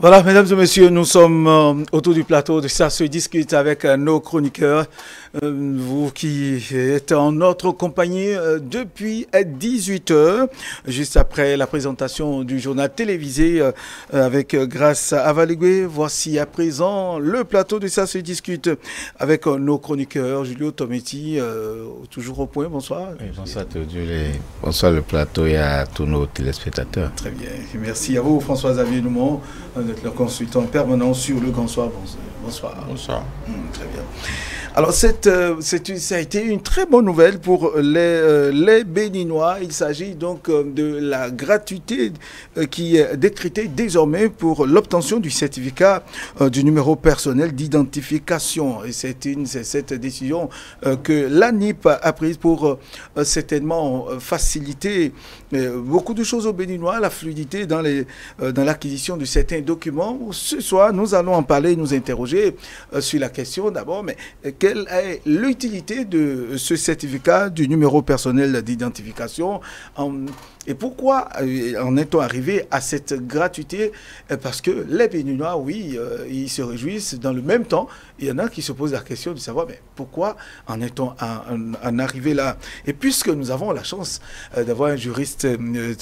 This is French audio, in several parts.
Voilà, mesdames et messieurs, nous sommes autour du plateau de Ça se discute avec nos chroniqueurs. Vous qui êtes en notre compagnie depuis 18 h, juste après la présentation du journal télévisé avec Grâce Avaligwe. Voici à présent le plateau de Ça se discute avec nos chroniqueurs. Julio Tometti, toujours au point, bonsoir. Oui, bonsoir Théodule, bonsoir le plateau et à tous nos téléspectateurs. Très bien, merci à vous François-Xavier Noumont, le consultant permanent sur le Grand Soir. Bonsoir. Bonsoir. Très bien. Alors, ça a été une très bonne nouvelle pour les Béninois. Il s'agit donc de la gratuité qui est décrétée désormais pour l'obtention du certificat du numéro personnel d'identification. Et c'est cette décision que l'ANIP a prise pour certainement faciliter beaucoup de choses aux Béninois, la fluidité dans l'acquisition de certains documents. Ce soir, nous allons en parler, nous interroger sur la question d'abord, mais quelle est l'utilité de ce certificat du numéro personnel d'identification et pourquoi en est-on arrivé à cette gratuité? Parce que les Béninois, oui, ils se réjouissent. Dans le même temps, il y en a qui se posent la question de savoir mais pourquoi en est-on en arrivé là? Et puisque nous avons la chance d'avoir un juriste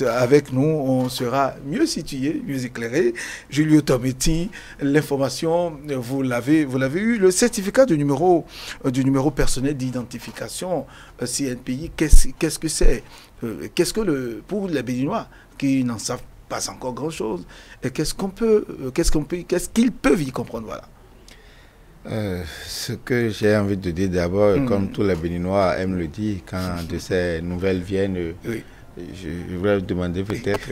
avec nous, on sera mieux situé, mieux éclairé. Julio Tometti, l'information, vous l'avez eu, le certificat du numéro personnel d'identification CNPI, qu'est-ce que c'est? Qu'est-ce que pour les Béninois qui n'en savent pas encore grand-chose, qu'est-ce qu'ils peuvent y comprendre, voilà. Ce que j'ai envie de dire d'abord, comme tous les Béninois aiment le dire, quand de ces nouvelles viennent, oui. Je voudrais demander peut-être,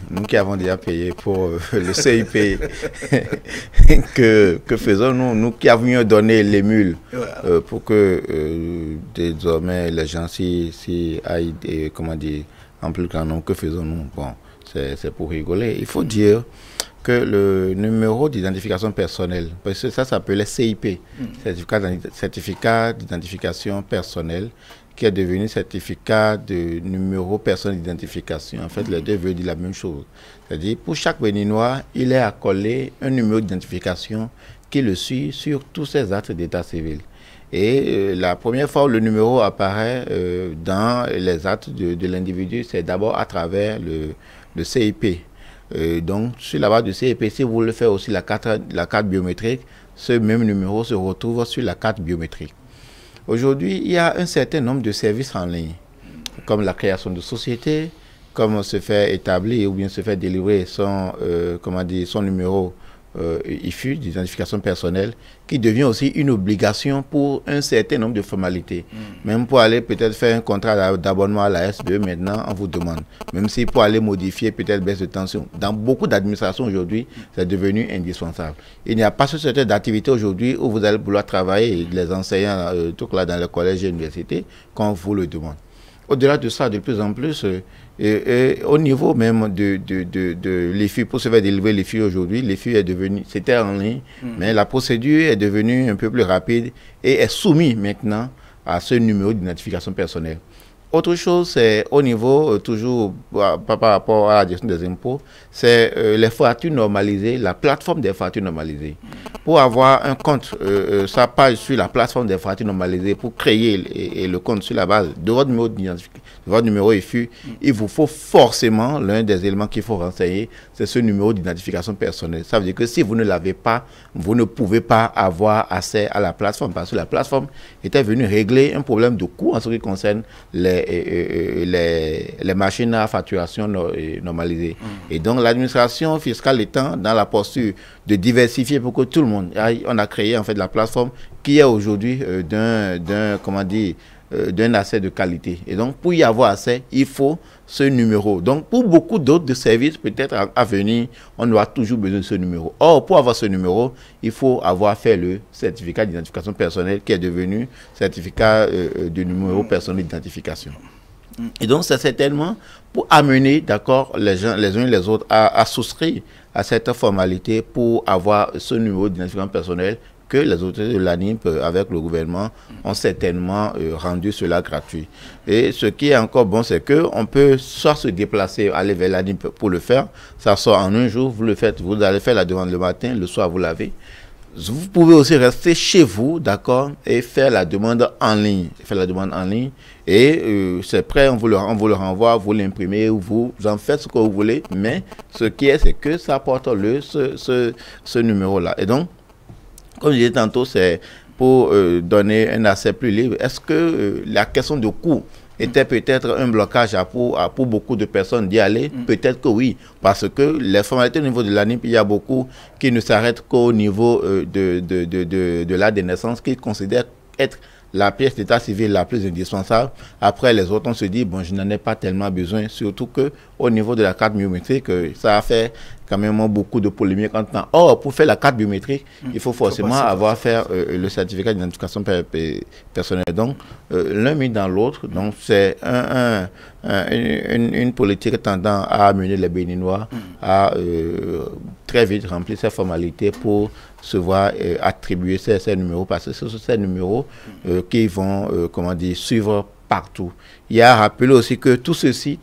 nous qui avons déjà payé pour le CIP, que faisons-nous, nous qui avions donné les mules pour que désormais les gens s'y aillent, comment dire, en plus grand nombre, que faisons-nous? Bon, c'est pour rigoler. Il faut dire que le numéro d'identification personnelle, parce que ça s'appelait CIP, certificat d'identification personnelle, qui est devenu certificat de numéro personnel d'identification. En fait, les deux veulent dire la même chose. C'est-à-dire, pour chaque Béninois, il est accolé un numéro d'identification qui le suit sur tous ses actes d'état civil. Et la première fois où le numéro apparaît dans les actes de l'individu, c'est d'abord à travers le CIP. Donc, sur la base du CIP, si vous voulez faire aussi la carte biométrique, ce même numéro se retrouve sur la carte biométrique. Aujourd'hui, il y a un certain nombre de services en ligne, comme la création de sociétés, comme se faire établir ou bien se faire délivrer son numéro IFU, d'identification personnelle, qui devient aussi une obligation pour un certain nombre de formalités. Même pour aller peut-être faire un contrat d'abonnement à la SBE, maintenant, on vous demande. Même si pour aller modifier peut-être baisse de tension. Dans beaucoup d'administrations aujourd'hui, c'est devenu indispensable. Il n'y a pas ce secteur d'activité aujourd'hui où vous allez vouloir travailler, les enseignants, tout là dans les collèges et universités, quand on vous le demande. Au-delà de ça, de plus en plus, au niveau même de l'IFU, pour se faire délivrer l'IFU aujourd'hui, l'IFU est devenu, c'était en ligne, mais la procédure est devenue un peu plus rapide et est soumise maintenant à ce numéro d'identification personnelle. Autre chose, c'est au niveau, toujours par rapport à la gestion des impôts, c'est les factures normalisées, la plateforme des factures normalisées. Pour avoir un compte, sa page sur la plateforme des factures normalisées, pour créer le compte sur la base de votre numéro d'identification, votre numéro IFU, il vous faut forcément, l'un des éléments qu'il faut renseigner, c'est ce numéro d'identification personnelle. Ça veut dire que si vous ne l'avez pas, vous ne pouvez pas avoir accès à la plateforme, parce que la plateforme était venue régler un problème de coût en ce qui concerne les machines à facturation normalisées. Et donc l'administration fiscale étant dans la posture de diversifier pour que tout le monde, on a créé en fait la plateforme qui est aujourd'hui d'un accès de qualité. Et donc, pour y avoir accès, il faut ce numéro. Donc, pour beaucoup d'autres services, peut-être à venir, on aura toujours besoin de ce numéro. Or, pour avoir ce numéro, il faut avoir fait le certificat d'identification personnelle qui est devenu certificat de numéro personnel d'identification. Et donc, c'est certainement pour amener, d'accord, les gens, les uns et les autres à souscrire à cette formalité pour avoir ce numéro d'identification personnelle que les autorités de l'ANIP, avec le gouvernement, ont certainement rendu cela gratuit. Et ce qui est encore bon, c'est qu'on peut soit se déplacer, aller vers l'ANIP pour le faire. Ça sort en un jour, vous le faites, vous allez faire la demande le matin, le soir vous l'avez. Vous pouvez aussi rester chez vous, d'accord, et faire la demande en ligne. Et c'est prêt, on vous le renvoie, vous l'imprimez, vous en faites ce que vous voulez. Mais ce qui est, c'est que ça porte ce numéro-là. Et donc, comme je disais tantôt, c'est pour donner un accès plus libre. Est-ce que la question de coût était peut-être un blocage pour beaucoup de personnes d'y aller? Peut-être que oui, parce que les formalités au niveau de l'ANIP, il y a beaucoup qui ne s'arrêtent qu'au niveau de l'acte de naissance, qu'ils considèrent être la pièce d'état civil la plus indispensable. Après, les autres, on se dit, bon, je n'en ai pas tellement besoin, surtout qu'au niveau de la carte biométrique, ça a fait quand même beaucoup de polémiques en temps. Or, pour faire la carte biométrique, il faut forcément avoir fait le certificat d'identification personnelle. Donc, l'un mis dans l'autre. Donc, c'est une politique tendant à amener les Béninois à très vite remplir ces formalités pour se voir attribuer ces numéros, parce que ce sont ces numéros qui vont, comment dire, suivre partout. Il y a rappelé aussi que tout ceci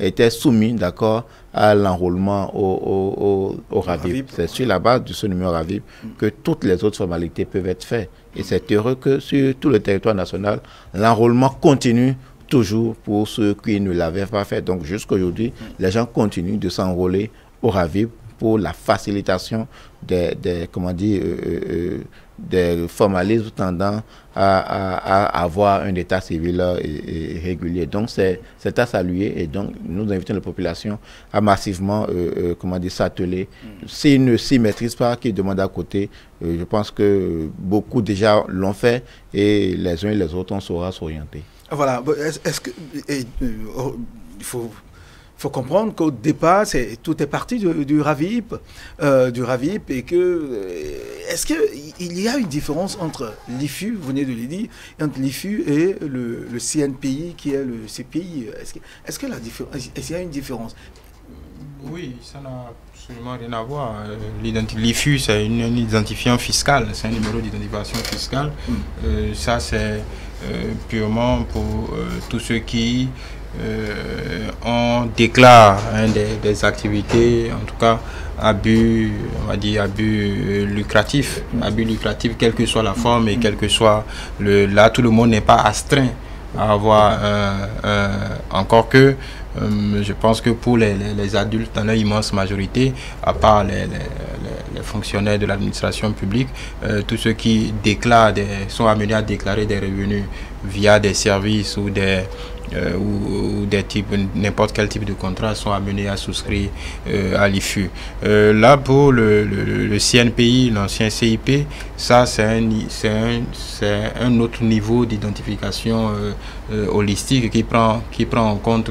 était soumis, d'accord, à l'enrôlement au RAVIP. C'est sur la base de ce numéro RAVIP que toutes les autres formalités peuvent être faites. Et c'est heureux que sur tout le territoire national, l'enrôlement continue toujours pour ceux qui ne l'avaient pas fait. Donc jusqu'à aujourd'hui, les gens continuent de s'enrôler au RAVIP pour la facilitation des formalismes tendant à avoir un état civil régulier. Donc c'est à saluer, et donc nous invitons la population à massivement s'atteler. S'ils ne s'y maîtrisent pas, qu'ils demandent à côté. Je pense que beaucoup déjà l'ont fait, et les uns et les autres on saura s'orienter. Voilà. Est-ce que il faut comprendre qu'au départ, tout est parti du RAVIP, et que est-ce qu'il y a une différence entre l'IFU, vous venez de le dire, entre l'IFU et le CNPI qui est le CPI? Est-ce qu'il y a une différence? Oui, ça n'a absolument rien à voir. L'IFU, c'est un identifiant fiscal, c'est un numéro d'identification fiscale. Ça, c'est purement pour tous ceux qui on déclare des activités, en tout cas abus, on va dire abus lucratifs, quelle que soit la forme et quel que soit là, tout le monde n'est pas astreint à avoir encore que je pense que pour les adultes, dans leur immense majorité, à part les fonctionnaires de l'administration publique, tous ceux qui déclarent sont amenés à déclarer des revenus via des services ou des types, n'importe quel type de contrat, sont amenés à souscrire à l'IFU. Là, pour le CNPI, l'ancien CIP, ça c'est un autre niveau d'identification holistique qui prend en compte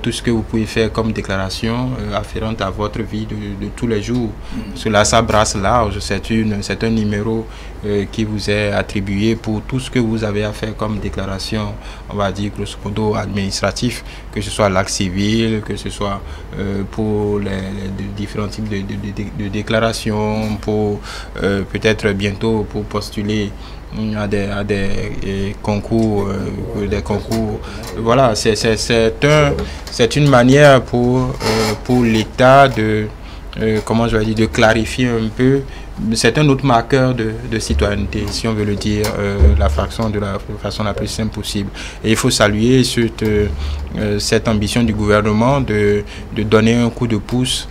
tout ce que vous pouvez faire comme déclaration afférente à votre vie de tous les jours. Cela, ça brasse large, c'est un numéro qui vous est attribué pour tout ce que vous avez à faire comme déclaration, on va dire grosso modo administratif, que ce soit l'acte civil, que ce soit pour les différents types de déclarations, pour peut-être bientôt pour postuler à des concours, Voilà, c'est une manière pour l'État de de clarifier un peu. C'est un autre marqueur de citoyenneté, si on veut le dire, la façon de la façon la plus simple possible. Et il faut saluer cette ambition du gouvernement de donner un coup de pouce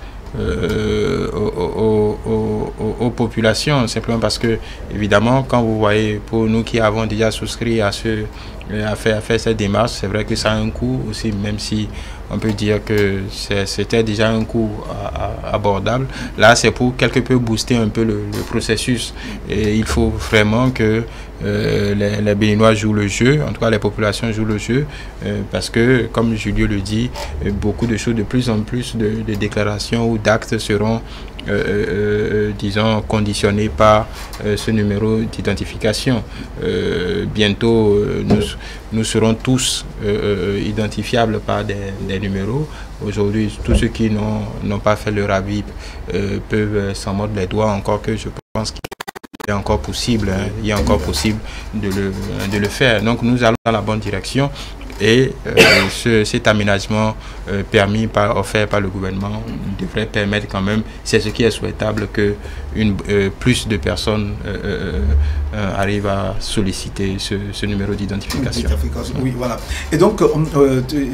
aux populations, simplement parce que, évidemment, quand vous voyez, pour nous qui avons déjà souscrit à faire cette démarche, c'est vrai que ça a un coût aussi, même si on peut dire que c'était déjà un coût abordable. Là, c'est pour quelque peu booster un peu le processus. Et il faut vraiment que les Béninois jouent le jeu, en tout cas les populations jouent le jeu, parce que, comme Julio le dit, beaucoup de choses, de plus en plus de déclarations ou d'actes seront disons conditionnés par ce numéro d'identification. Bientôt, nous serons tous identifiables par des numéros. Aujourd'hui, tous ceux qui n'ont pas fait le RAVIP peuvent s'en mordre les doigts, encore que je pense est encore possible, hein, il est encore possible de le faire. Donc nous allons dans la bonne direction. Et cet aménagement offert par le gouvernement devrait permettre quand même, c'est ce qui est souhaitable, que plus de personnes arrivent à solliciter ce numéro d'identification. Oui, voilà. Et donc,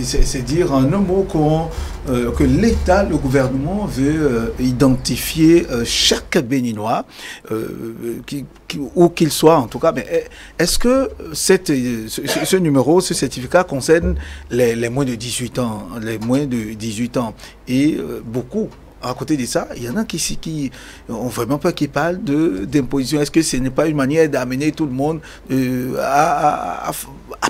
c'est dire en un mot que l'État, le gouvernement veut identifier chaque Béninois, où qu'il soit en tout cas. Mais est-ce que ce numéro, ce certificat concerne les moins de 18 ans, et beaucoup. À côté de ça, il y en a qui ont vraiment peur, qui parlent d'imposition. Est-ce que ce n'est pas une manière d'amener tout le monde à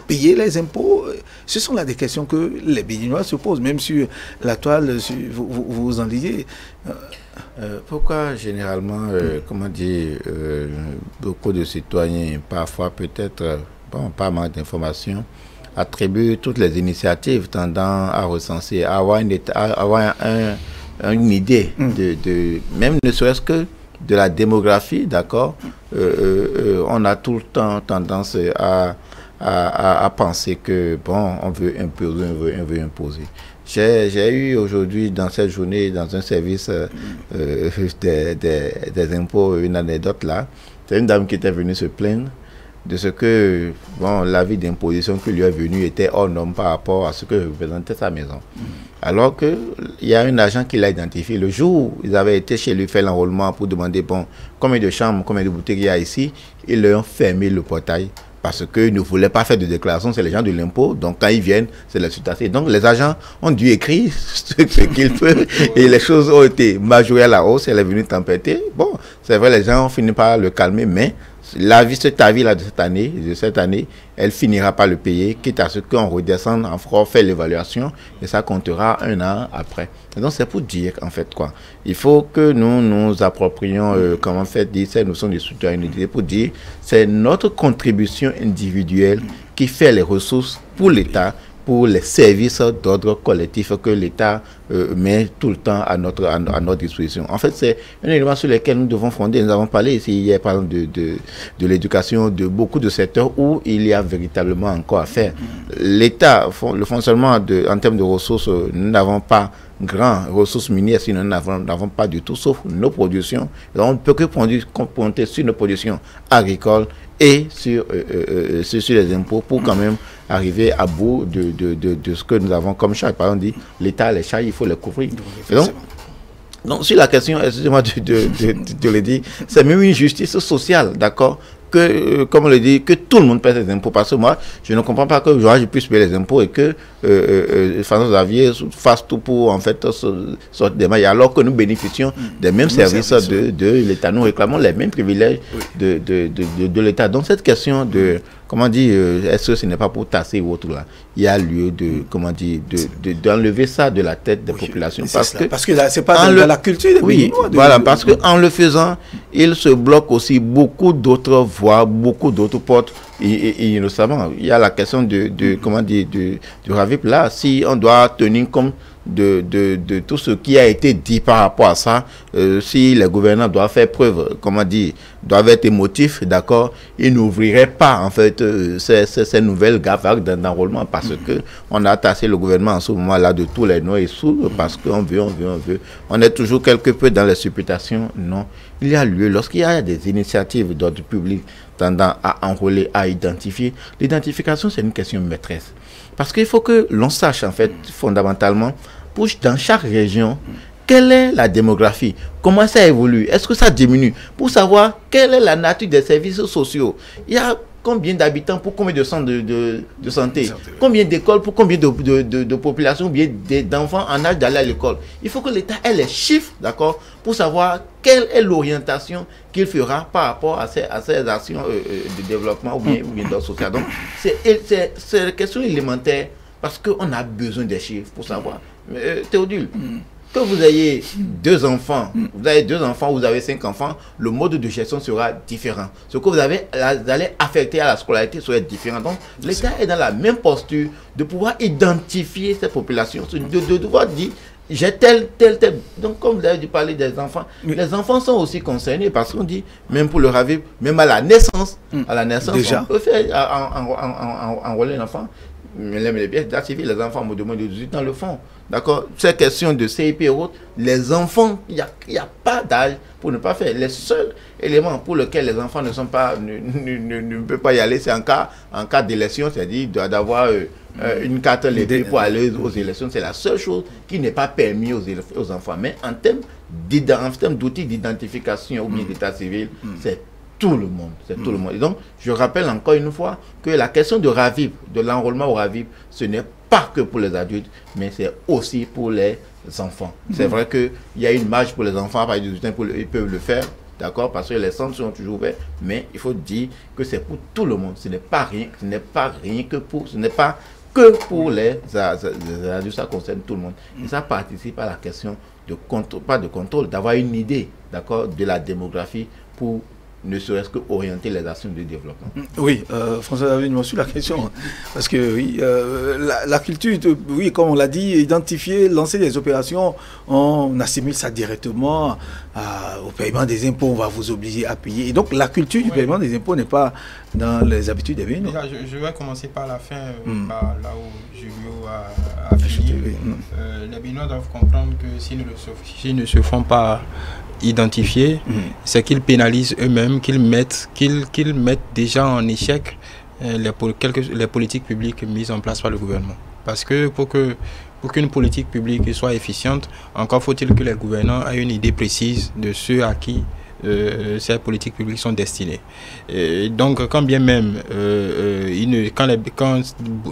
payer les impôts? Ce sont là des questions que les Béninois se posent, même sur la toile, vous en lisez. Pourquoi généralement, beaucoup de citoyens, parfois peut-être, pas mal d'informations, attribuent toutes les initiatives tendant à recenser, à avoir une idée même ne serait-ce que de la démographie, d'accord. On a tout le temps tendance à penser que on veut imposer. J'ai eu aujourd'hui dans cette journée, dans un service des impôts, une anecdote là. C'est une dame qui était venue se plaindre de ce que l'avis d'imposition qui lui est venu était hors norme par rapport à ce que représentait sa maison. Alors qu'il y a un agent qui l'a identifié. Le jour où ils avaient été chez lui faire l'enrôlement pour demander combien de chambres, combien de bouteilles il y a ici, ils leur ont fermé le portail parce qu'ils ne voulaient pas faire de déclaration, c'est les gens de l'impôt. Donc quand ils viennent, c'est la situation. Donc les agents ont dû écrire ce qu'ils peuvent et les choses ont été majorées à la hausse, elle est venue tempêter. Bon, c'est vrai, les gens ont fini par le calmer, mais cet avis-là de cette année, elle finira par le payer, quitte à ce qu'on redescende, on fait l'évaluation et ça comptera un an après. Et donc c'est pour dire, en fait, quoi. Il faut que nous nous approprions, comment faire dire, cette notion de citoyenneté, pour dire, c'est notre contribution individuelle qui fait les ressources pour l'État, pour les services d'ordre collectif que l'État met tout le temps à notre disposition. En fait, c'est un élément sur lequel nous devons fonder. Nous avons parlé ici hier, par exemple, de l'éducation, de beaucoup de secteurs où il y a véritablement encore à faire. L'État, le fonctionnement en termes de ressources, nous n'avons pas grandes ressources minières, si nous n'avons pas du tout, sauf nos productions. Donc, on ne peut que compter sur nos productions agricoles et sur les impôts pour quand même arriver à bout de ce que nous avons comme charge. Par exemple, l'État, les charges, il faut les couvrir. Donc, sur la question, excusez-moi de le dire, c'est même une justice sociale, d'accord, que, comme on le dit, que tout le monde paie ses impôts. Parce que moi, je ne comprends pas que je puisse payer les impôts et que François Xavier fasse tout pour, en fait, sortir des mailles, alors que nous bénéficions des mêmes services de l'État. Nous réclamons les mêmes privilèges de l'État. Donc, cette question de, comment dire, est-ce que ce n'est pas pour tasser ou autre là, il y a lieu de, comment dire, d'enlever ça de la tête des populations. Parce que là, c'est pas dans la culture des Béninois. Voilà, parce qu'en le faisant, il se bloque aussi beaucoup d'autres voies, beaucoup d'autres portes. Et innocemment, il y a la question comment dire, du RAVIP là. Si on doit tenir compte de tout ce qui a été dit par rapport à ça, si les gouvernants doivent faire preuve, comment dire, doivent être émotifs, d'accord, ils n'ouvriraient pas en fait ces nouvelles vagues d'enrôlement parce que on a tassé le gouvernement en ce moment-là de tous les noms et sous parce qu'on veut. On est toujours quelque peu dans les supputations. Non, il y a lieu, lorsqu'il y a des initiatives d'ordre public tendant à enrôler, à identifier, l'identification c'est une question maîtresse. Parce qu'il faut que l'on sache en fait fondamentalement, dans chaque région, quelle est la démographie, comment ça évolue, est-ce que ça diminue, pour savoir quelle est la nature des services sociaux. Il y a combien d'habitants pour combien de centres de santé, combien d'écoles pour combien de populations, bien d'enfants en âge d'aller à l'école. Il faut que l'État ait les chiffres, d'accord, pour savoir quelle est l'orientation qu'il fera par rapport à ces actions de développement ou bien d'ordre social. Donc, c'est une question élémentaire parce qu'on a besoin des chiffres pour savoir. Théodule, que vous ayez deux enfants, vous avez 5 enfants, le mode de gestion sera différent. Ce que vous allez affecter à la scolarité sera différent. Donc, l'État est dans la même posture de pouvoir identifier cette population, de devoir dire j'ai tel. Donc, comme vous avez parlé des enfants, les enfants sont aussi concernés parce qu'on dit, même pour le RAVIP, même à la naissance, déjà, on peut faire enrôler l'enfant. Les pièces d'état civil, les enfants me demandent de 18 ans le font. D'accord? Ces questions de CIP et autres, les enfants, il n'y a pas d'âge pour ne pas faire. Les seuls éléments pour lesquels les enfants ne peuvent pas y aller, c'est en cas d'élection, c'est-à-dire d'avoir une carte lettrée pour aller aux élections. C'est la seule chose qui n'est pas permis aux enfants. Mais en termes d'outils d'identification ou bien d'état civil, c'est tout le monde. C'est tout le monde. Et donc, je rappelle encore une fois que la question de RAVIP, de l'enrôlement au RAVIP, ce n'est pas que pour les adultes, mais c'est aussi pour les enfants. C'est vrai qu'il y a une marge pour les enfants, à partir de 18 ans, ils peuvent le faire, d'accord, parce que les centres sont toujours ouverts, mais il faut dire que c'est pour tout le monde. Ce n'est pas que pour les adultes, ça concerne tout le monde. Et ça participe à la question de contrôle, pas de contrôle, d'avoir une idée, d'accord, de la démographie pour ne serait-ce que orienter les actions de développement. Oui, François David, je m'en suis la question. Parce que oui, la culture, oui, comme on l'a dit, identifier, lancer des opérations, on assimile ça directement au paiement des impôts, on va vous obliger à payer. Et donc la culture du paiement des impôts n'est pas dans les habitudes des Béninois. Je vais commencer par la fin, par là où Julio a fini. Les Béninois doivent comprendre que s'ils ne se font pas identifier, c'est qu'ils pénalisent eux-mêmes, qu'ils mettent déjà en échec les politiques publiques mises en place par le gouvernement. Parce que pour qu'une politique publique soit efficiente, encore faut-il que les gouvernants aient une idée précise de ceux à qui ces politiques publiques sont destinées. Et donc, quand bien même, quand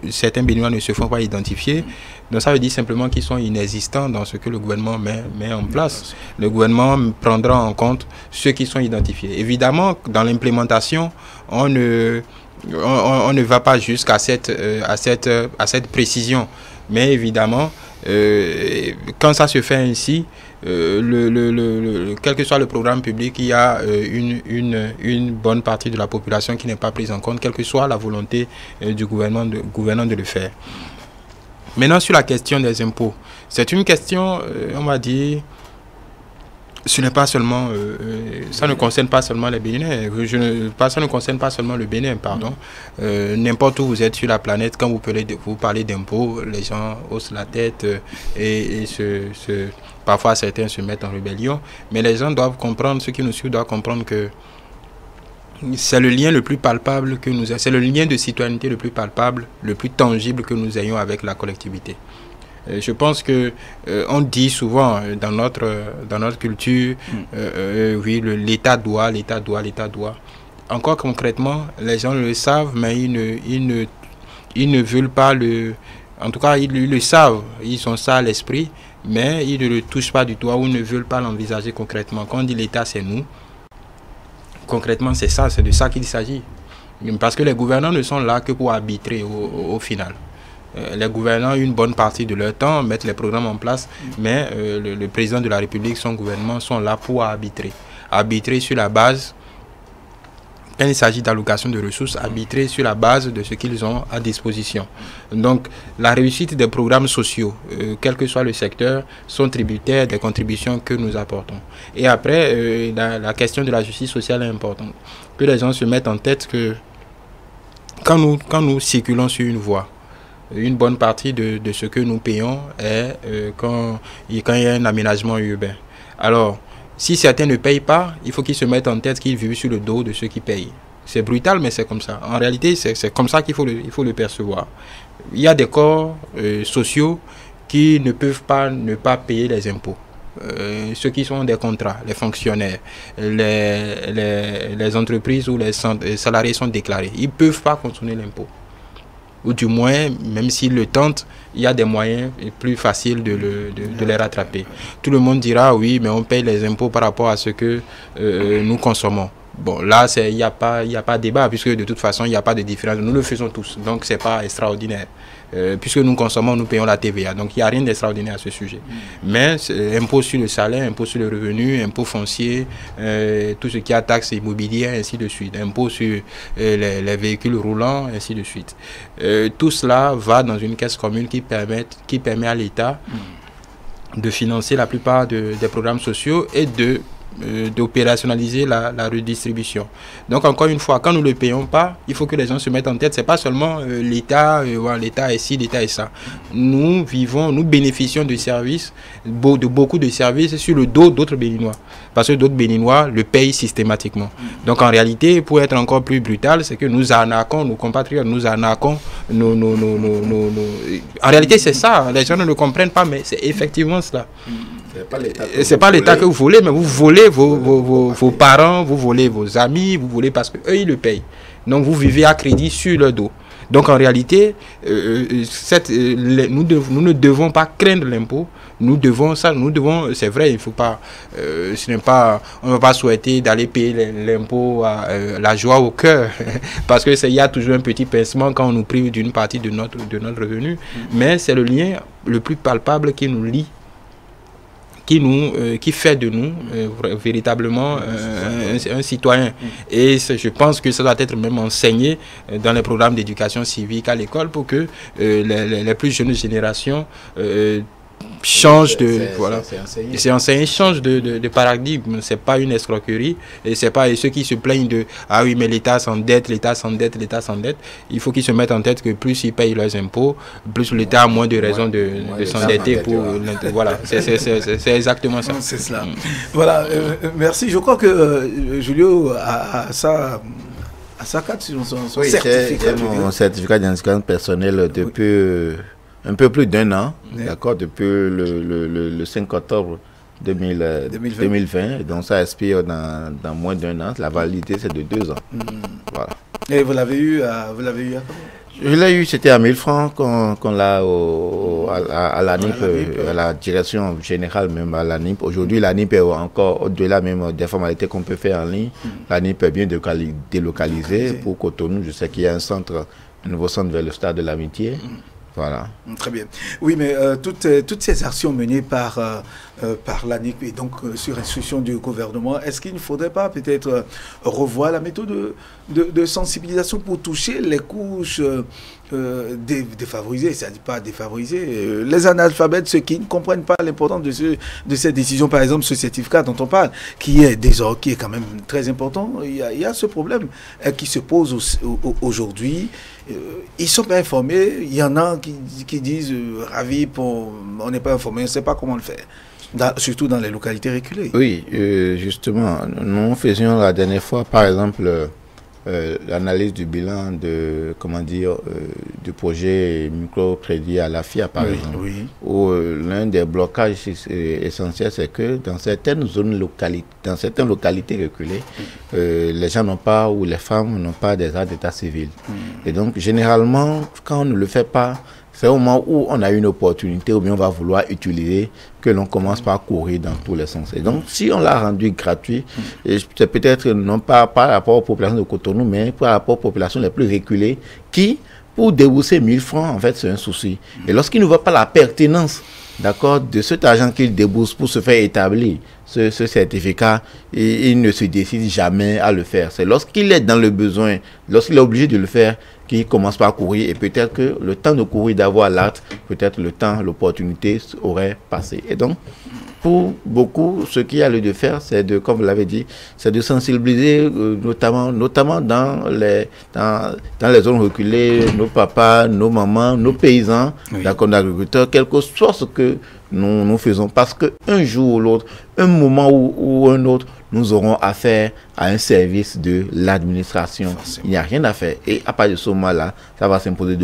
certains Béninois ne se font pas identifier, donc ça veut dire simplement qu'ils sont inexistants dans ce que le gouvernement met en place. Le gouvernement prendra en compte ceux qui sont identifiés. Évidemment, dans l'implémentation, on ne va pas jusqu'à cette précision. Mais évidemment, quand ça se fait ainsi, quel que soit le programme public, il y a une bonne partie de la population qui n'est pas prise en compte, quelle que soit la volonté du gouvernant de le faire. Maintenant, sur la question des impôts, c'est une question, on va dire, ce n'est pas seulement, ça ne concerne pas seulement les Béninois, ça ne concerne pas seulement le Bénin, pardon. N'importe où vous êtes sur la planète, quand vous parlez d'impôts, les gens haussent la tête et parfois certains se mettent en rébellion. Mais les gens doivent comprendre, ceux qui nous suivent doivent comprendre que c'est le lien le plus palpable que nous avons, c'est le lien de citoyenneté le plus palpable, le plus tangible que nous ayons avec la collectivité. Je pense que on dit souvent dans notre culture, oui, l'État doit. Encore concrètement, les gens le savent, mais ils ne veulent pas en tout cas, ils le savent, ils ont ça à l'esprit, mais ils ne le touchent pas du doigt ou ne veulent pas l'envisager concrètement. Quand on dit l'État, c'est nous. Concrètement, c'est de ça qu'il s'agit. Parce que les gouvernants ne sont là que pour arbitrer au final. Les gouvernants, une bonne partie de leur temps, mettent les programmes en place, mais le président de la République, son gouvernement sont là pour arbitrer. Arbitrer sur la base, quand il s'agit d'allocation de ressources, arbitrer sur la base de ce qu'ils ont à disposition. Donc, la réussite des programmes sociaux, quel que soit le secteur, sont tributaires des contributions que nous apportons. Et après, la question de la justice sociale est importante. Que les gens se mettent en tête que quand nous circulons sur une voie, une bonne partie de ce que nous payons est quand il y a un aménagement urbain. Alors, si certains ne payent pas, il faut qu'ils se mettent en tête qu'ils vivent sur le dos de ceux qui payent. C'est brutal, mais c'est comme ça. En réalité, c'est comme ça qu'il faut le percevoir. Il y a des corps sociaux qui ne peuvent pas ne pas payer les impôts. Ceux qui sont des contrats, les fonctionnaires, les entreprises où les salariés sont déclarés, ils ne peuvent pas contourner l'impôt. Ou du moins, même s'ils le tentent, il y a des moyens plus faciles de les rattraper. Tout le monde dira oui, mais on paye les impôts par rapport à ce que nous consommons. Bon, là, il n'y a pas de débat, puisque de toute façon, il n'y a pas de différence. Nous le faisons tous, donc ce n'est pas extraordinaire. Puisque nous consommons, nous payons la TVA. Donc, il n'y a rien d'extraordinaire à ce sujet. Mais impôt sur le salaire, impôt sur le revenu, impôt foncier, tout ce qui a taxe immobilière, ainsi de suite. Impôt sur les véhicules roulants, ainsi de suite. Tout cela va dans une caisse commune qui permet à l'État financer la plupart des programmes sociaux et d'opérationnaliser la redistribution. Donc encore une fois, quand nous ne le payons pas, il faut que les gens se mettent en tête, c'est pas seulement l'État, l'État est ci, l'État est ça. Nous bénéficions de services, de beaucoup de services sur le dos d'autres Béninois. Parce que d'autres Béninois le payent systématiquement. Donc en réalité, pour être encore plus brutal, c'est que nous arnaquons nos compatriotes, nous arnaquons En réalité, c'est ça. Les gens ne le comprennent pas, mais c'est effectivement cela. C'est pas l'État que vous volez, mais vous volez vos parents, vous volez vos amis, vous volez parce qu'eux, ils le payent. Donc, vous vivez à crédit sur leur dos. Donc, en réalité, nous ne devons pas craindre l'impôt. Nous devons, c'est vrai, il faut pas, on ne va pas souhaiter d'aller payer l'impôt à la joie au cœur, parce que il y a toujours un petit pincement quand on nous prive d'une partie de notre revenu, mais c'est le lien le plus palpable qui nous lie, qui fait de nous véritablement un citoyen. Et je pense que ça doit être même enseigné dans les programmes d'éducation civique à l'école pour que les plus jeunes générations change change de paradigme. C'est pas une escroquerie et c'est pas ceux qui se plaignent de ah oui mais l'État s'endette. Il faut qu'ils se mettent en tête que plus ils payent leurs impôts, plus l'État a moins de raisons de s'endetter pour voilà, c'est exactement ça. C'est cela. Voilà, merci. Je crois que Julio a ça à sa carte sur son certificat. Mon certificat d'inscription personnelle depuis un peu plus d'1 an, d'accord, depuis le 5 octobre 2020. Donc ça expire dans moins d'1 an. La validité, c'est de 2 ans. Voilà. Et vous l'avez eu à Je l'ai eu, c'était à 1000 francs qu'on l'a à la NIP, à la direction générale même à la NIP. Aujourd'hui, la NIP est encore au-delà même des formalités qu'on peut faire en ligne. La NIP est bien délocalisée pour Cotonou. Je sais qu'il y a un nouveau centre vers le stade de l'Amitié. Voilà. Très bien. Oui, mais toutes ces actions menées par l'ANIC et donc sur instruction du gouvernement, est-ce qu'il ne faudrait pas peut-être revoir la méthode de sensibilisation pour toucher les couches défavorisées, c'est-à-dire pas défavorisées, les analphabètes, ceux qui ne comprennent pas l'importance de ces décisions, par exemple ce certificat dont on parle, qui est quand même très important. Il y a ce problème qui se pose aujourd'hui. Ils ne sont pas informés. Il y en a qui disent ravis, on n'est pas informé, on ne sait pas comment le faire. Surtout dans les localités reculées. Oui, justement, nous faisions la dernière fois, par exemple, l'analyse du bilan du projet microcrédit à la FIA, par exemple. Oui. Où l'un des blocages essentiels, c'est que dans certaines localités reculées, les gens n'ont pas, ou les femmes n'ont pas des actes d'état civil. Et donc, généralement, quand on ne le fait pas, c'est au moment où on a une opportunité ou bien on va vouloir utiliser que l'on commence par courir dans tous les sens. Et donc, si on l'a rendu gratuit, c'est peut-être non pas par rapport aux populations de Cotonou, mais par rapport aux populations les plus reculées qui, pour débourser 1000 francs, en fait, c'est un souci. Et lorsqu'ils ne voient pas la pertinence, d'accord, de cet argent qu'ils déboursent pour se faire établir ce certificat, et il ne se décide jamais à le faire. C'est lorsqu'il est dans le besoin, lorsqu'il est obligé de le faire, qu'il commence par courir. Et peut-être que le temps de courir, d'avoir l'acte, peut-être l'opportunité aurait passé. Et donc, pour beaucoup, ce qu'il y a lieu de faire, c'est de, comme vous l'avez dit, c'est de sensibiliser, notamment dans les zones reculées, nos papas, nos mamans, nos paysans, d'accord, nos agriculteurs, quel que soit ce que nous faisons. Parce qu'un jour ou l'autre, un moment ou un autre, nous aurons affaire à un service de l'administration. Il n'y a rien à faire. Et à partir de ce moment-là, ça va s'imposer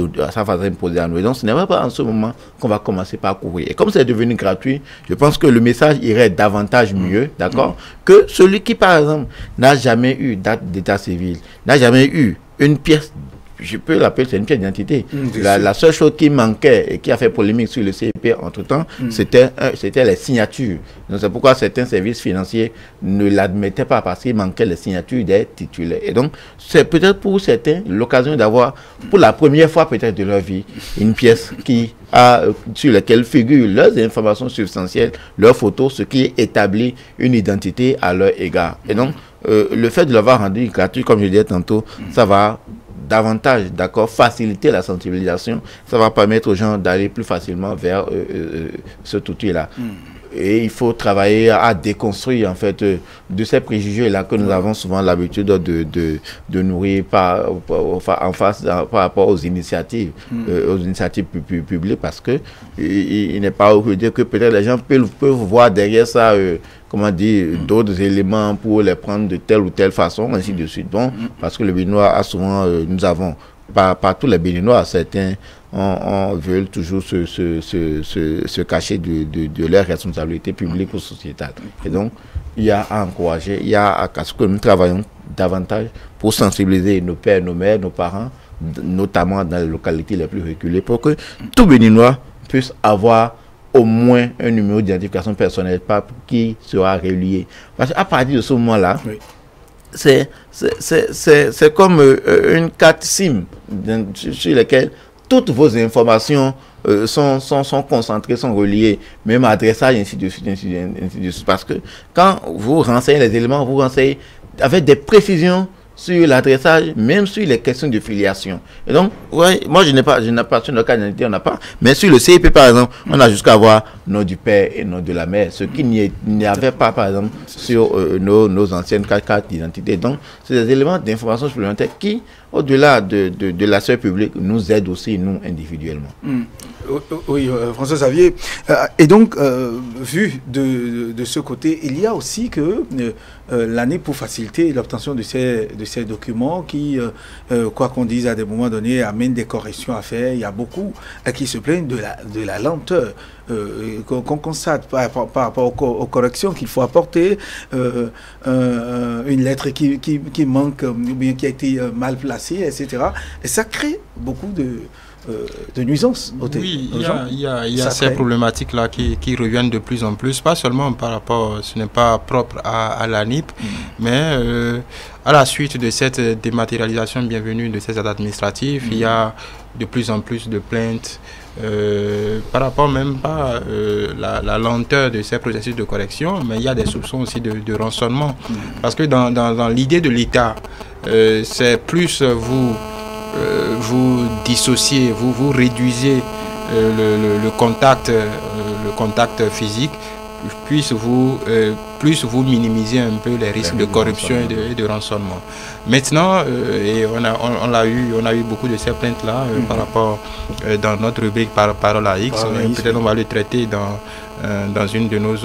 à nous. Et donc, ce n'est pas en ce moment qu'on va commencer par courir. Et comme c'est devenu gratuit, je pense que le message irait davantage mieux, d'accord, que celui qui, par exemple, n'a jamais eu d'acte d'état civil, n'a jamais eu une pièce, je peux l'appeler, c'est une pièce d'identité. La seule chose qui manquait et qui a fait polémique sur le CIP entre-temps, c'était les signatures. Donc c'est pourquoi certains services financiers ne l'admettaient pas, parce qu'il manquait les signatures des titulaires. Et donc, c'est peut-être pour certains l'occasion d'avoir, pour la première fois peut-être de leur vie, une pièce sur laquelle figurent leurs informations substantielles, leurs photos, ce qui établit une identité à leur égard. Et donc, le fait de l'avoir rendu gratuit, comme je disais tantôt, ça va davantage, d'accord, faciliter la sensibilisation. Ça va permettre aux gens d'aller plus facilement vers cet outil-là. Et il faut travailler à déconstruire en fait de ces préjugés-là que nous avons souvent l'habitude de nourrir par rapport aux initiatives, publiques, parce que il n'est pas oublié dire que peut-être les gens peuvent voir derrière ça comment dire, d'autres éléments pour les prendre de telle ou telle façon, ainsi de suite. Bon, parce que le Béninois a souvent, nous avons, pas tous les Béninois, certains veulent toujours se cacher de leurs responsabilités publiques ou sociétales. Et donc, il y a à encourager, il y a à ce que nous travaillons davantage pour sensibiliser nos pères, nos mères, nos parents, notamment dans les localités les plus reculées, pour que tout Béninois puisse avoir au moins un numéro d'identification personnelle qui sera relié. Parce qu'à partir de ce moment-là, oui, c'est comme une carte SIM sur laquelle toutes vos informations sont concentrées, sont reliées, même adressage, ainsi de suite, ainsi de suite. Parce que quand vous renseignez les éléments, vous renseignez avec des précisions sur l'adressage, même sur les questions de filiation. Et donc, ouais, moi je n'ai pas sur le cas d'identité, on n'a pas, mais sur le CIP par exemple, on a jusqu'à avoir nom du père et nom de la mère, ce qui n'y avait pas par exemple sur nos anciennes cartes d'identité. Donc, c'est des éléments d'information supplémentaires qui, au-delà de l'aspect public, nous aident aussi, nous, individuellement. Oui, François Xavier. Et donc, vu de ce côté, il y a aussi que l'année pour faciliter l'obtention de ces documents qui, quoi qu'on dise à des moments donnés, amènent des corrections à faire. Il y a beaucoup qui se plaignent de la lenteur qu'on constate par rapport aux corrections qu'il faut apporter, une lettre qui manque ou bien qui a été mal placée, etc. Et ça crée beaucoup de nuisances. Oui, il y a ces problématiques-là qui reviennent de plus en plus, pas seulement par rapport, ce n'est pas propre à l'ANIP, mais à la suite de cette dématérialisation bienvenue de ces actes administratifs, il y a de plus en plus de plaintes par rapport même pas la lenteur de ces processus de correction, mais il y a des soupçons aussi de rançonnement. Parce que dans l'idée de l'État, c'est plus vous dissociez, vous réduisez le contact physique, plus vous minimisez un peu les risques de corruption et de rançonnement. Maintenant, et on a eu beaucoup de ces plaintes-là par rapport dans notre rubrique Parole à X. Peut-être on va le traiter dans un de nos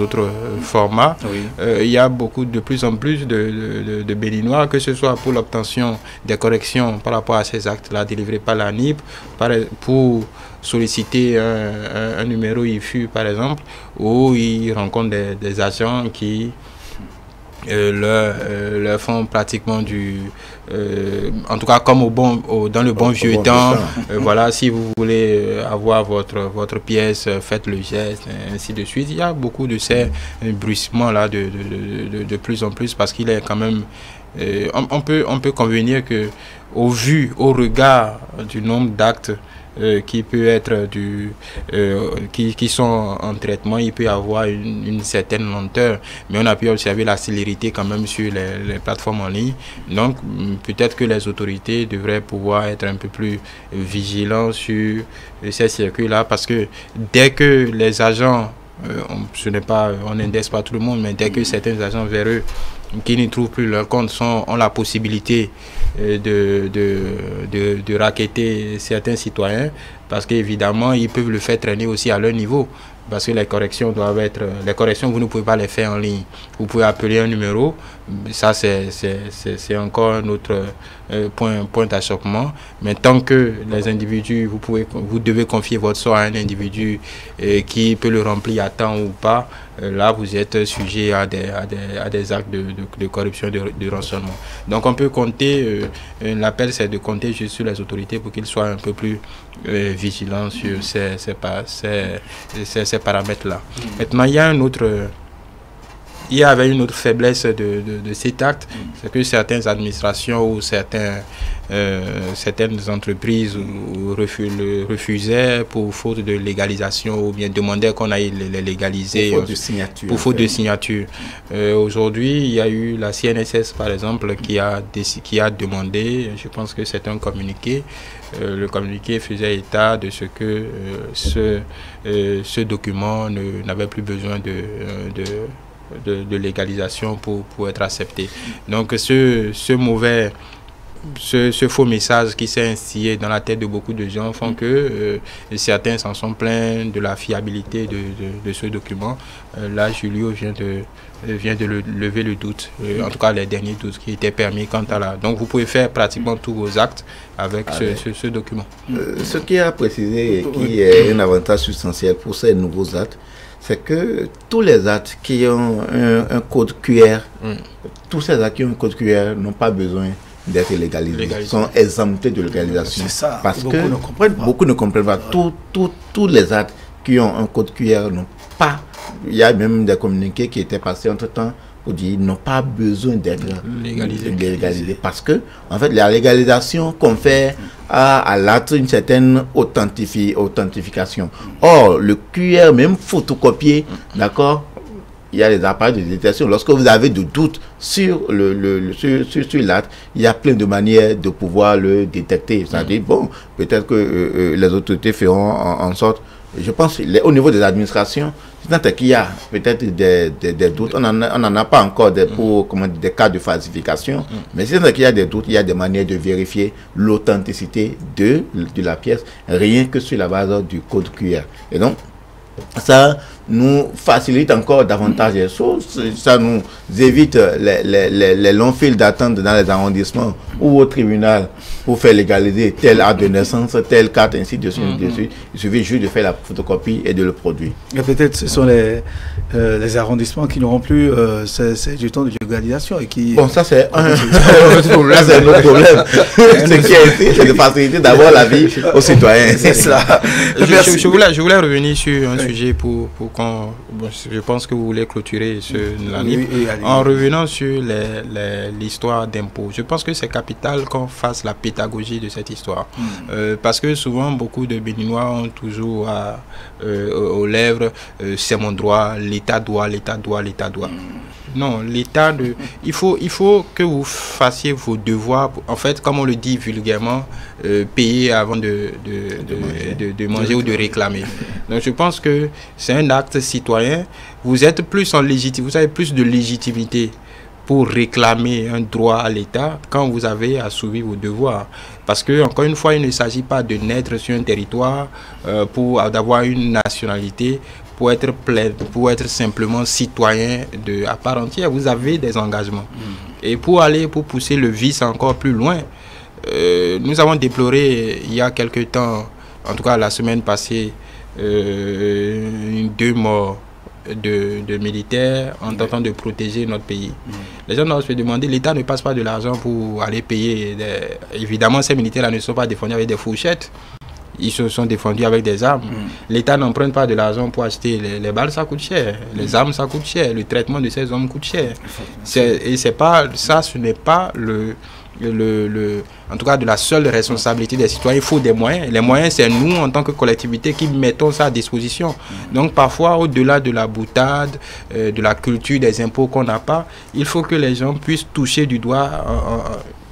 autres formats. Oui. Il y a de plus en plus de Béninois, que ce soit pour l'obtention des corrections par rapport à ces actes-là délivrés par l'ANIP, pour solliciter un numéro IFU par exemple, où ils rencontrent des agents qui leur font pratiquement en tout cas comme dans le bon vieux temps, voilà, si vous voulez avoir votre pièce, faites le geste, ainsi de suite. Il y a beaucoup de ces bruissements là de plus en plus, parce qu'il est quand même on peut convenir que au regard du nombre d'actes qui peut être qui sont en traitement, il peut y avoir une certaine lenteur, mais on a pu observer la célérité quand même sur les plateformes en ligne. Donc peut-être que les autorités devraient pouvoir être un peu plus vigilants sur ces circuits-là, parce que dès que les agents, on n'indexe pas tout le monde, mais dès que certains agents véreux qui ne trouvent plus leur compte ont la possibilité de racketter certains citoyens, parce qu'évidemment ils peuvent le faire traîner aussi à leur niveau, parce que les corrections, vous ne pouvez pas les faire en ligne. Vous pouvez appeler un numéro, ça c'est encore un autre point d'achoppement. Mais tant que les individus, vous devez confier votre sort à un individu qui peut le remplir à temps ou pas, là vous êtes sujet à des actes de corruption, de rançonnement. Donc on peut compter, l'appel c'est de compter juste sur les autorités pour qu'ils soient un peu plus vigilants sur ces paramètres-là. Maintenant, il y a un autre il y avait une autre faiblesse de cet acte, c'est que certaines administrations ou certaines entreprises le refusaient pour faute de légalisation ou bien demandaient qu'on aille les légaliser pour faute de signature. Pour faute de signature. Aujourd'hui, il y a eu la CNSS par exemple qui a demandé, je pense que c'est un communiqué, le communiqué faisait état de ce que ce document n'avait plus besoin de légalisation pour être accepté. Donc ce faux message qui s'est instillé dans la tête de beaucoup de gens font que certains s'en sont plaints de la fiabilité de ce document. Là, Julio vient de lever le doute, en tout cas les derniers doutes qui étaient permis quant à la... Donc vous pouvez faire pratiquement tous vos actes avec ce document. Ce qui a précisé et qui est un avantage substantiel pour ces nouveaux actes, c'est que tous les actes qui ont un code QR, tous ces actes qui ont un code QR n'ont pas besoin d'être légalisés, sont exemptés de légalisation. C'est ça, parce beaucoup ne comprennent pas. Beaucoup ne comprennent pas. Tous les actes qui ont un code QR n'ont pas. Il y a même des communiqués qui étaient passés entre-temps pour dire n'ont pas besoin d'être légalisés. Parce que, en fait, la légalisation confère à l'acte une certaine authentification. Or, le QR, même photocopié, d'accord, il y a les appareils de détection. Lorsque vous avez des doutes sur l'acte, il y a plein de manières de pouvoir le détecter. C'est-à-dire, bon, peut-être que les autorités feront en sorte, je pense, au niveau des administrations, c'est qu'il y a peut-être des doutes. On n'en a pas encore des cas de falsification, mais c'est qu'il y a des doutes, il y a des manières de vérifier l'authenticité de la pièce, rien que sur la base du code QR. Et donc, ça nous facilite encore davantage les choses, ça nous évite les longs files d'attente dans les arrondissements ou au tribunal pour faire légaliser tel acte de naissance, telle carte, ainsi de suite. Il suffit juste de faire la photocopie et de le produire. Et peut-être ce sont les arrondissements qui n'auront plus du temps de légalisation et qui... Bon, ça c'est un autre problème. Ce qui a été, c'est de faciliter d'abord la vie aux citoyens. C'est cela. Je voulais revenir sur un sujet pour je pense que vous voulez clôturer la livre. En revenant sur l'histoire d'impôts, je pense que c'est capital qu'on fasse la pédagogie de cette histoire. Parce que souvent, beaucoup de Béninois ont toujours aux lèvres c'est mon droit, l'État doit, l'État doit, l'État doit. Non, l'État, il faut que vous fassiez vos devoirs. En fait, comme on le dit vulgairement, payer avant de manger ou de réclamer. Donc, je pense que c'est un acte citoyen. Vous êtes plus en légitimité, vous avez plus de légitimité pour réclamer un droit à l'État quand vous avez assouvi vos devoirs. Parce que, encore une fois, il ne s'agit pas de naître sur un territoire d'avoir une nationalité, pour être simplement citoyen à part entière. Vous avez des engagements. Et pour pousser le vice encore plus loin, nous avons déploré il y a quelque temps, en tout cas la semaine passée, 2 morts de militaires en tentant de protéger notre pays. Les gens doivent se demander, l'État ne passe pas de l'argent pour aller payer. Évidemment, ces militaires-là ne sont pas défendus avec des fourchettes. Ils se sont défendus avec des armes. L'État n'emprunte pas de l'argent pour acheter les balles, ça coûte cher. Les armes, ça coûte cher. Le traitement de ces hommes coûte cher. Et c'est pas ça, ce n'est pas en tout cas de la seule responsabilité des citoyens. Il faut des moyens. Les moyens, c'est nous, en tant que collectivité, qui mettons ça à disposition. Donc parfois, au-delà de la boutade, de la culture des impôts qu'on n'a pas, il faut que les gens puissent toucher du doigt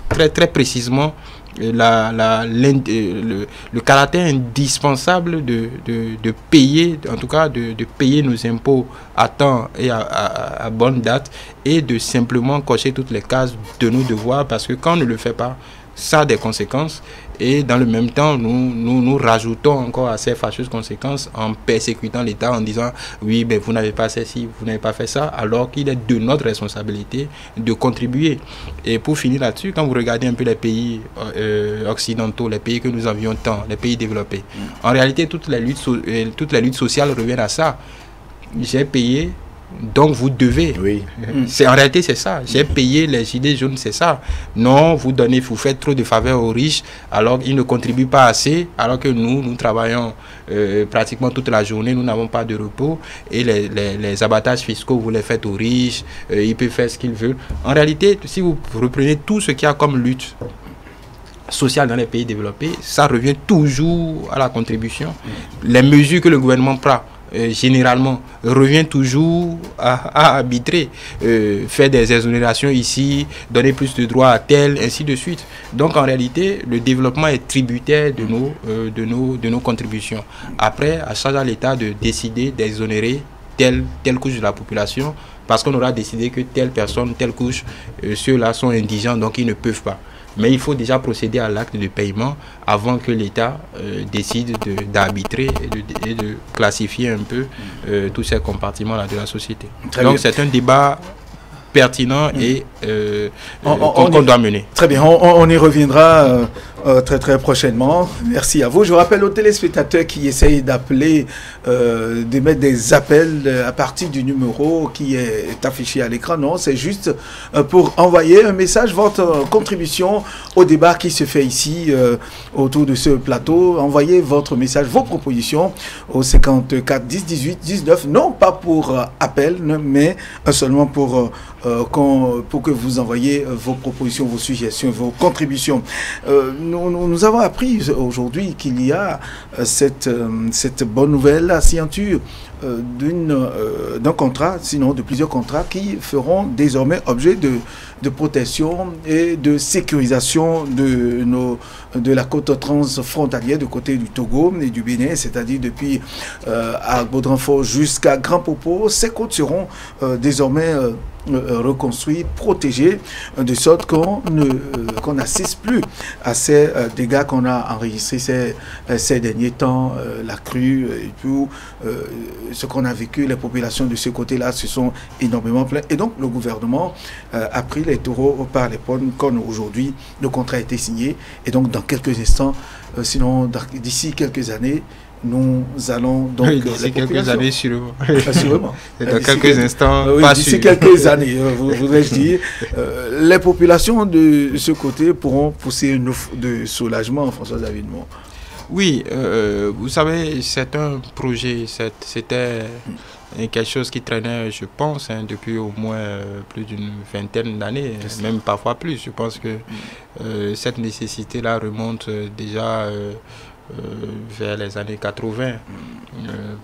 très, très précisément le caractère indispensable de payer, en tout cas de payer nos impôts à temps et à bonne date, et de simplement cocher toutes les cases de nos devoirs, parce que quand on ne le fait pas, ça a des conséquences, et dans le même temps, nous rajoutons encore à ces fâcheuses conséquences en persécutant l'État, en disant oui, ben, vous n'avez pas fait ci, vous n'avez pas fait ça, alors qu'il est de notre responsabilité de contribuer. Et pour finir là-dessus, quand vous regardez un peu les pays occidentaux, les pays que nous avions tant, les pays développés, en réalité, toutes les luttes sociales reviennent à ça. J'ai payé, donc vous devez. Oui. En réalité, c'est ça. J'ai payé les gilets jaunes, c'est ça. Non, vous faites trop de faveurs aux riches, alors ils ne contribuent pas assez, alors que nous travaillons pratiquement toute la journée, nous n'avons pas de repos, et les abattages fiscaux, vous les faites aux riches, ils peuvent faire ce qu'ils veulent. En réalité, si vous reprenez tout ce qu'il y a comme lutte sociale dans les pays développés, ça revient toujours à la contribution. Les mesures que le gouvernement prend, généralement, revient toujours à arbitrer, faire des exonérations ici, donner plus de droits à tel, ainsi de suite. Donc en réalité, le développement est tributaire de nos contributions. Après, à charge à l'État de décider d'exonérer telle couche de la population, parce qu'on aura décidé que telle personne, telle couche, ceux-là sont indigents, donc ils ne peuvent pas. Mais il faut déjà procéder à l'acte de paiement avant que l'État décide d'arbitrer et de classifier un peu tous ces compartiments-là de la société. Donc c'est un débat pertinent et qu'on doit mener. Très bien, on y reviendra très prochainement. Merci à vous. Je rappelle aux téléspectateurs qui essayent d'appeler, de mettre des appels à partir du numéro qui est affiché à l'écran. Non, c'est juste pour envoyer un message, votre contribution au débat qui se fait ici autour de ce plateau. Envoyez votre message, vos propositions au 54 10 18 19. Non pas pour appel, mais seulement pour que vous envoyiez vos propositions, vos suggestions, vos contributions. Nous avons appris aujourd'hui qu'il y a cette bonne nouvelle, la signature d'un contrat, sinon de plusieurs contrats qui feront désormais objet de protection et de sécurisation de la côte transfrontalière du côté du Togo et du Bénin, c'est-à-dire depuis à Baudrenfort jusqu'à Grand Popo. Ces côtes seront désormais reconstruites, protégées, de sorte qu'on n'assiste plus à ces dégâts qu'on a enregistrés ces derniers temps, la crue et tout, ce qu'on a vécu, les populations de ce côté-là se sont énormément plaintes. Et donc le gouvernement a pris les taureaux par les cornes, comme aujourd'hui le contrat a été signé. Et donc dans quelques instants, sinon d'ici quelques années, nous allons donc... Oui, d'ici quelques années, sûrement. Assurément. Dans quelques instants, oui, pas d'ici quelques années, voudrais-je dire, les populations de ce côté pourront pousser une offre de soulagement, François David-Moore. Oui, vous savez, c'est un projet, c'était quelque chose qui traînait, je pense, depuis au moins plus d'une vingtaine d'années, même parfois plus. Je pense que cette nécessité-là remonte déjà vers les années 80,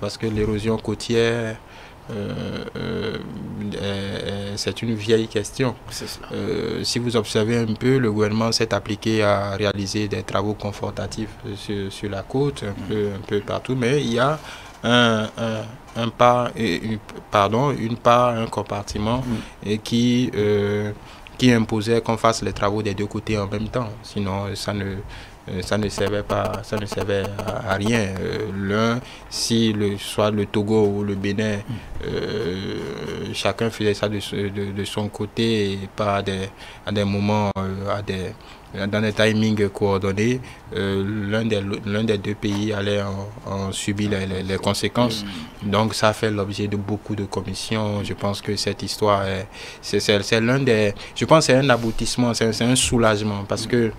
parce que l'érosion côtière, c'est une vieille question. Si vous observez un peu, le gouvernement s'est appliqué à réaliser des travaux confortatifs sur la côte, un peu partout, mais il y a un compartiment qui imposait qu'on fasse les travaux des deux côtés en même temps. Sinon, ça ne servait à rien. Si soit le Togo ou le Bénin, chacun faisait ça de son côté et pas à des moments, dans des timings coordonnés, l'un des deux pays allait en subir les conséquences. Donc ça fait l'objet de beaucoup de commissions. Je pense que cette histoire, c'est l'un des... Je pense que c'est un aboutissement, c'est un soulagement, parce que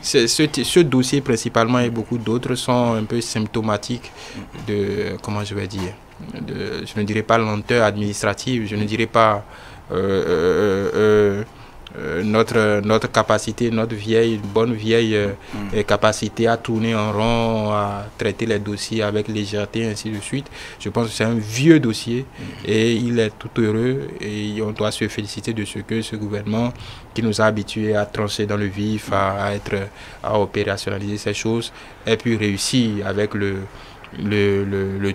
ce dossier principalement et beaucoup d'autres sont un peu symptomatiques de, comment je vais dire, je ne dirais pas lenteur administrative, je ne dirais pas notre capacité, notre bonne vieille capacité à tourner en rond, à traiter les dossiers avec légèreté, ainsi de suite. Je pense que c'est un vieux dossier et il est tout heureux et on doit se féliciter de ce que ce gouvernement qui nous a habitués à trancher dans le vif, à opérationnaliser ces choses, ait pu réussir avec le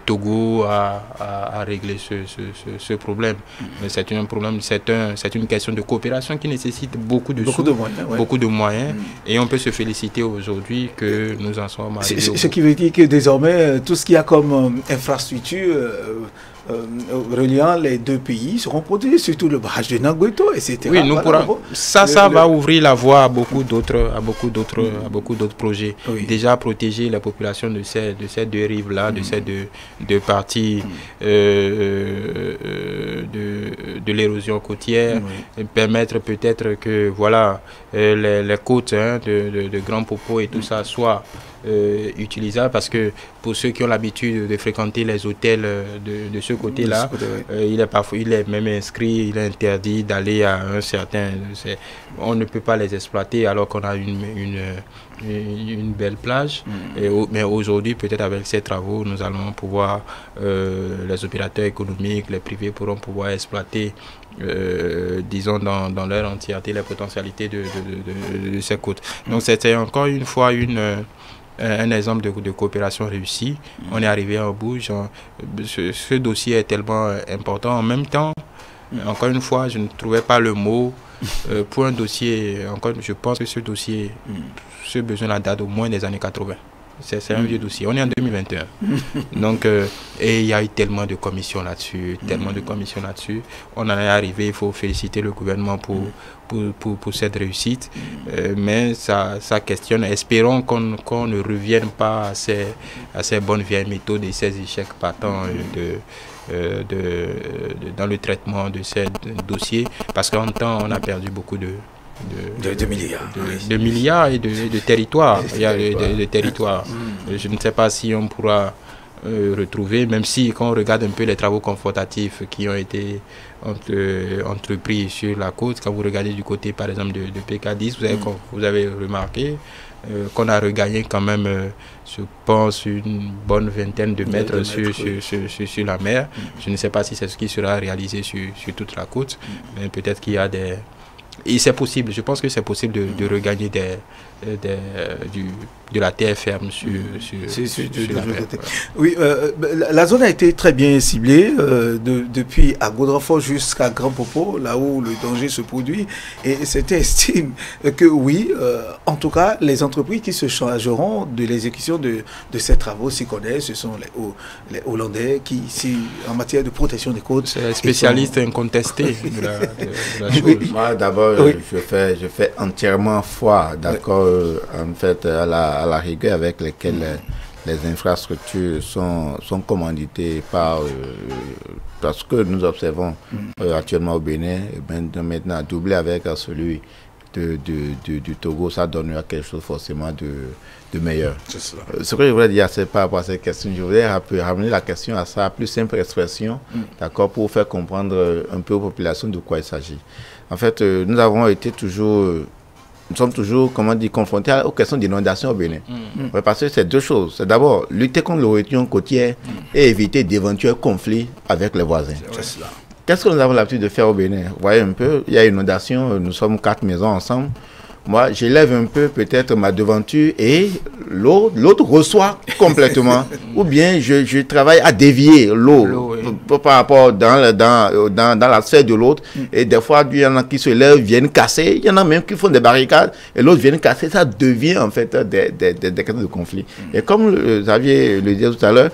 Togo à régler ce problème. Mais c'est un problème, c'est une question de coopération qui nécessite beaucoup de moyens, et on peut se féliciter aujourd'hui que nous en sommes arrivés. Ce qui veut dire que désormais, tout ce qu'il y a comme infrastructure reliant les deux pays seront produits, surtout le barrage de Nagweto, etc. Oui, nous pourrons. Ça va ouvrir la voie à beaucoup d'autres projets. Oui. Déjà protéger la population de ces deux rives-là, de ces deux parties de l'érosion côtière, et permettre peut-être que voilà les côtes de Grand Popo et tout ça soient utilisable, parce que pour ceux qui ont l'habitude de fréquenter les hôtels de ce côté-là, il est même inscrit, il est interdit d'aller à un certain... On ne peut pas les exploiter alors qu'on a une belle plage. Mais aujourd'hui, peut-être avec ces travaux, nous allons pouvoir, les opérateurs économiques, les privés pourront pouvoir exploiter, disons, dans leur entièreté, les potentialités de ces côtes. Donc c'était encore une fois un exemple de coopération réussie. On est arrivé à bout. Ce dossier est tellement important. En même temps, encore une fois, je ne trouvais pas le mot pour un dossier. Je pense que ce dossier, ce besoin date au moins des années 80. C'est un vieux dossier. On est en 2021. Donc, et il y a eu tellement de commissions là-dessus, On en est arrivé. Il faut féliciter le gouvernement pour cette réussite. Mais ça questionne. Espérons qu'on ne revienne pas à ces bonnes vieilles méthodes et ces échecs patents dans le traitement de ces dossiers. Parce qu'en temps, on a perdu beaucoup de milliards. De milliards et de territoires. Il y a des territoires. Je ne sais pas si on pourra retrouver, même si quand on regarde un peu les travaux confortatifs qui ont été entrepris sur la côte, quand vous regardez du côté par exemple de PK10, vous avez remarqué qu'on a regagné quand même, je pense, une bonne vingtaine de mètres sur la mer. Je ne sais pas si c'est ce qui sera réalisé sur toute la côte, mais peut-être qu'il y a des... Et c'est possible, je pense que c'est possible de regagner de la terre ferme sur la mer. Oui, la zone a été très bien ciblée, depuis à Godrefort jusqu'à Grand Popo, là où le danger se produit. Et c'était estime que oui, en tout cas, les entreprises qui se chargeront de l'exécution de ces travaux s'y connaissent. Ce sont les Hollandais qui, ici, en matière de protection des côtes... C'est les spécialistes incontestés de la chose. Moi, d'abord, je fais entièrement foi, d'accord, en fait, à la rigueur avec lesquelles les infrastructures sont commanditées parce que nous observons actuellement au Bénin, maintenant doublé avec celui du Togo, ça donnera quelque chose forcément de meilleur. Ce que je voulais dire, c'est par rapport à cette question, je voulais ramener la question à sa plus simple expression, d'accord, pour faire comprendre un peu aux populations de quoi il s'agit. En fait, nous sommes toujours, confrontés aux questions d'inondation au Bénin. Parce que c'est deux choses. C'est d'abord lutter contre l'érosion côtière et éviter d'éventuels conflits avec les voisins. Qu'est-ce que nous avons l'habitude de faire au Bénin? Vous voyez un peu, il y a une inondation, nous sommes 4 maisons ensemble. Moi, j'élève un peu peut-être ma devanture et l'autre reçoit complètement. Ou bien je travaille à dévier l'eau par rapport dans la serre de l'autre. Et des fois, il y en a qui se lèvent, viennent casser. Il y en a même qui font des barricades et l'autre vient casser. Ça devient en fait des cas de conflit. Et comme Xavier le disait tout à l'heure,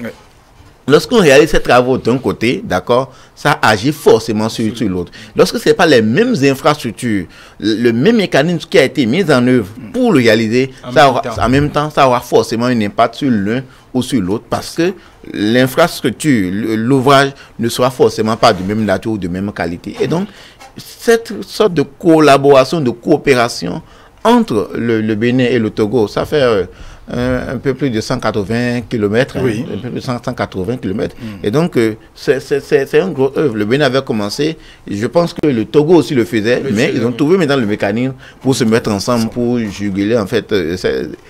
lorsqu'on réalise ces travaux d'un côté, d'accord, ça agit forcément sur l'autre. Lorsque ce n'est pas les mêmes infrastructures, le même mécanisme qui a été mis en œuvre pour le réaliser, en même temps, ça aura forcément un impact sur l'un ou sur l'autre parce que l'infrastructure, l'ouvrage ne sera forcément pas de même nature ou de même qualité. Et donc, cette sorte de collaboration, de coopération entre le Bénin et le Togo, ça fait... un peu plus de 180 km, un peu plus de 180 km. Et donc, c'est un gros œuvre. Le Bénin avait commencé, je pense que le Togo aussi le faisait, mais ils ont trouvé maintenant le mécanisme pour se mettre ensemble, pour juguler en fait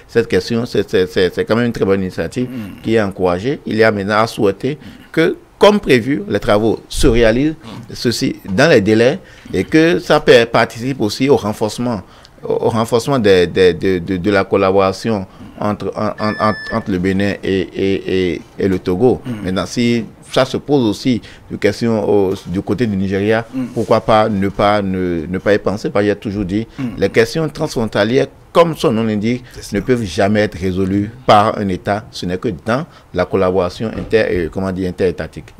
cette question. C'est quand même une très bonne initiative qui est encouragée. Il y a maintenant à souhaiter que, comme prévu, les travaux se réalisent, ceci dans les délais, et que ça participe aussi au renforcement de la collaboration entre le Bénin et le Togo. Maintenant, si ça se pose aussi de questions du côté du Nigeria, pourquoi pas ne pas y penser, parce qu'il y a toujours dit, les questions transfrontalières comme son nom l'indique, ne peuvent jamais être résolus par un État. Ce n'est que dans la collaboration interétatique.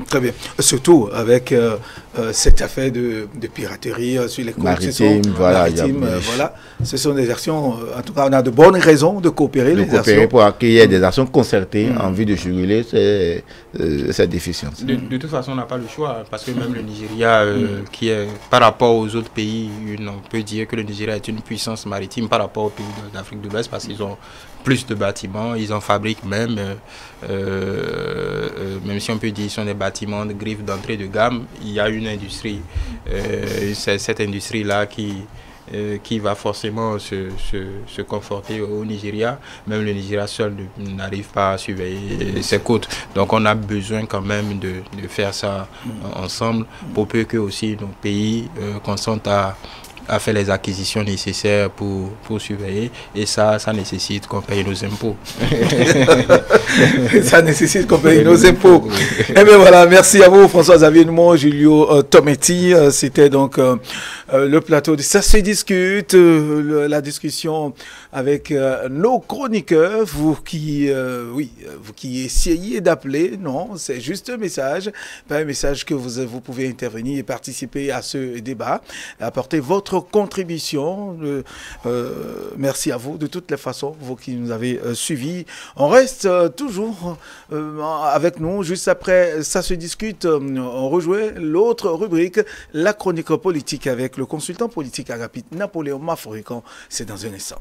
Très bien. Surtout avec cette affaire de piraterie sur les côtes maritimes. Voilà. Ce sont des actions, en tout cas, on a de bonnes raisons de coopérer. Pour accueillir des actions concertées en vue de juguler cette déficience. De toute façon, on n'a pas le choix, parce que même le Nigeria, qui est par rapport aux autres pays, on peut dire que le Nigeria est une puissance maritime par rapport aux pays d'Afrique de l'Ouest, parce qu'ils ont plus de bâtiments, ils en fabriquent même, même si on peut dire qu'ils sont des bâtiments de griffe d'entrée de gamme, il y a une industrie, c'est cette industrie-là qui va forcément se conforter au Nigeria. Même le Nigeria seul n'arrive pas à surveiller ses côtes. Donc on a besoin quand même de faire ça ensemble, pour peu que aussi nos pays consentent à faire les acquisitions nécessaires pour surveiller. Et ça nécessite qu'on paye nos impôts. Ça nécessite qu'on paye nos impôts. Et bien voilà, merci à vous François-Xavier Noumon, Julio Tometti. C'était donc le plateau de Ça se discute, la discussion avec nos chroniqueurs. Vous qui essayez d'appeler, non, c'est juste un message, pas un message que vous pouvez intervenir et participer à ce débat, apporter votre contribution. Merci à vous de toutes les façons, vous qui nous avez suivis. On reste toujours avec nous. Juste après Ça se discute, on rejoint l'autre rubrique, la chronique politique, avec le consultant politique Agapit Napoléon Maforican. C'est dans un instant.